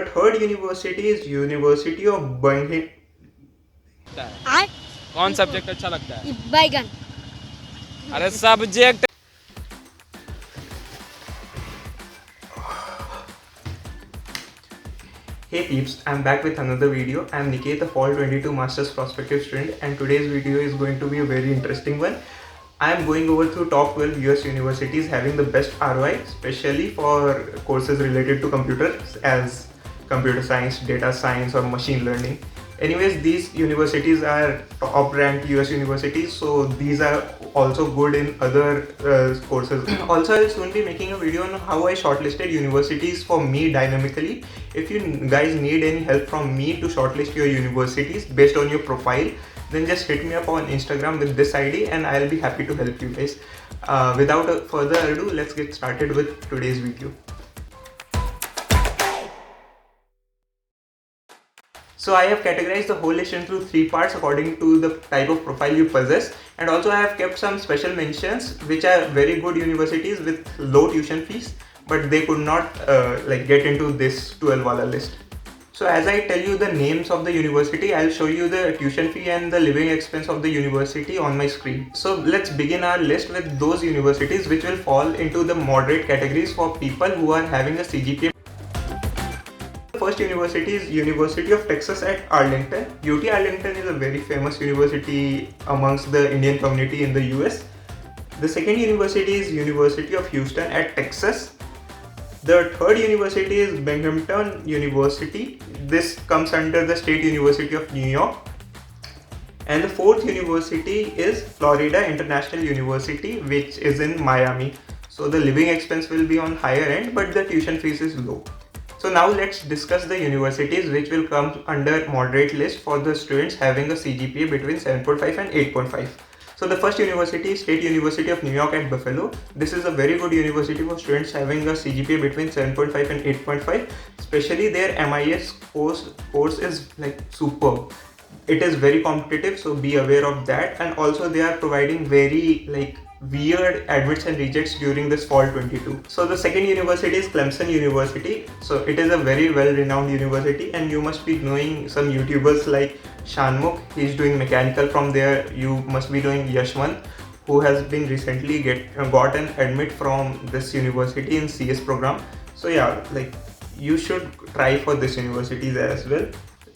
The third university is University of Birmingham. कौन subject अच्छा लगता है? बैगन। अरे subject. Hey peeps, I'm back with another video. I'm Niket, a Fall 22 Masters Prospective student, and today's video is going to be a very interesting one. I'm going over through top 12 US universities having the best ROI, especially for courses related to computers as computer science, data science, or machine learning. Anyways, these universities are top ranked US universities, so these are also good in other courses. Also, I'll soon be making a video on how I shortlisted universities for me dynamically. If you guys need any help from me to shortlist your universities based on your profile, then just hit me up on Instagram with this ID and I'll be happy to help you guys. Without further ado, let's get started with today's video. So I have categorized the whole list into 3 parts according to the type of profile you possess, and also I have kept some special mentions which are very good universities with low tuition fees, but they could not get into this 12 wala list. So as I tell you the names of the university, I'll show you the tuition fee and the living expense of the university on my screen. So let's begin our list with those universities which will fall into the moderate categories for people who are having a CGPA. The first university is University of Texas at Arlington. UT Arlington is a very famous university amongst the Indian community in the US. The second university is University of Houston at Texas. The third university is Binghamton University. This comes under the State University of New York. And the fourth university is Florida International University, which is in Miami. So the living expense will be on higher end, but the tuition fees is low. So now let's discuss the universities which will come under moderate list for the students having a CGPA between 7.5 and 8.5. So the first university is State University of New York at Buffalo. This is a very good university for students having a CGPA between 7.5 and 8.5. Especially their MIS course is like superb. It is very competitive, so be aware of that. And also they are providing very weird admits and rejects during this fall 22. So the second university is Clemson University. So it is a very well-renowned university, and you must be knowing some YouTubers like Shanmukh. He's doing mechanical from there. You must be knowing Yashwant, who has been recently got an admit from this university in CS program. So yeah, you should try for this university as well.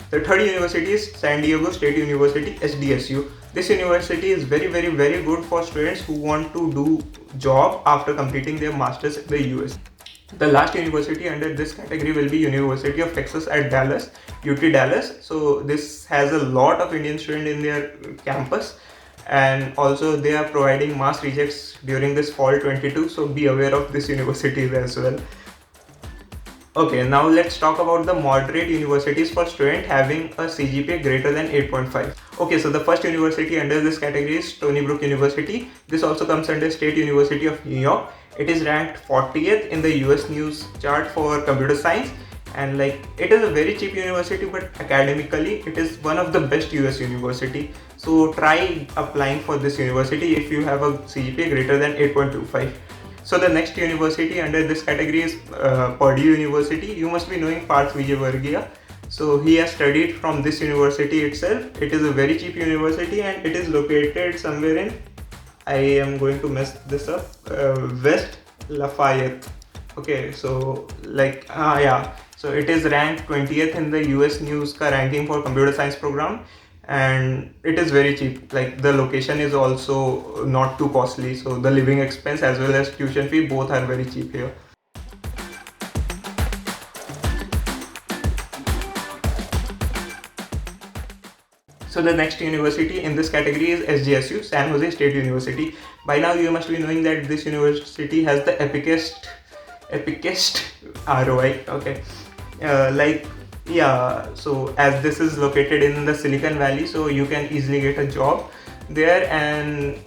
The third university is San Diego State University, SJSU. This university is very good for students who want to do job after completing their masters in the US. The last university under this category will be University of Texas at Dallas, UT Dallas. So this has a lot of Indian students in their campus, and also they are providing mass rejects during this fall 22. So be aware of this university as well. Okay, now let's talk about the moderate universities for students having a CGPA greater than 8.5. Okay, so the first university under this category is Stony Brook University. This also comes under State University of New York. It is ranked 40th in the US News chart for computer science, and it is a very cheap university, but academically it is one of the best US university. So try applying for this university if you have a CGPA greater than 8.25. So the next university under this category is Purdue University. You must be knowing Parth Vijayvargiya. So he has studied from this university itself. It is a very cheap university, and it is located somewhere in, I am going to mess this up, West Lafayette. Okay, so so it is ranked 20th in the US News ka ranking for computer science program, and it is very cheap. The location is also not too costly, so the living expense as well as tuition fee both are very cheap here. So the next university in this category is SJSU, San Jose State University. By now you must be knowing that this university has the epicest ROI. Okay, so as this is located in the Silicon Valley, so you can easily get a job there, and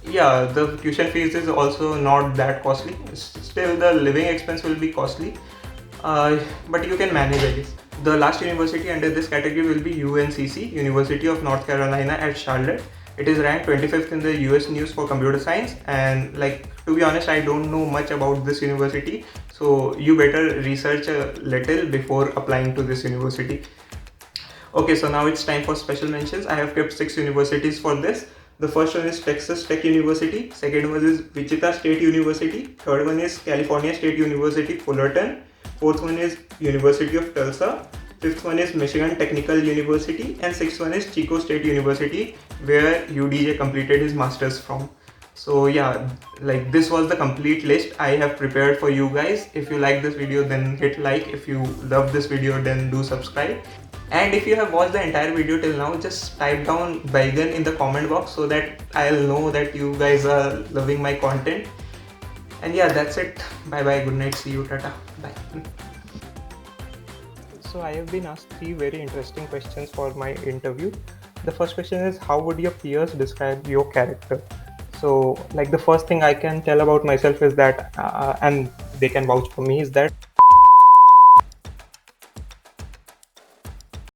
the tuition fees is also not that costly. Still the living expense will be costly, but you can manage, I guess. The last university under this category will be UNCC, University of North Carolina at Charlotte. It is ranked 25th in the US News for computer science, and to be honest, I don't know much about this university, so you better research a little before applying to this university. Okay, so now it's time for special mentions. I have kept 6 universities for this. The first one is Texas Tech University, second one is Wichita State University, third one is California State University, Fullerton, fourth one is University of Tulsa, fifth one is Michigan Technical University, and sixth one is Chico State University, where UDJ completed his masters from. So yeah, like this was the complete list I have prepared for you guys. If you like this video, then hit like. If you love this video, then do subscribe. And if you have watched the entire video till now, just type down Baigan in the comment box so that I'll know that you guys are loving my content. And yeah, that's it. Bye bye, good night, see you, tata, bye. So I have been asked 3 very interesting questions for my interview. The first question is, how would your peers describe your character? So like the first thing I can tell about myself is that, and they can vouch for me, is that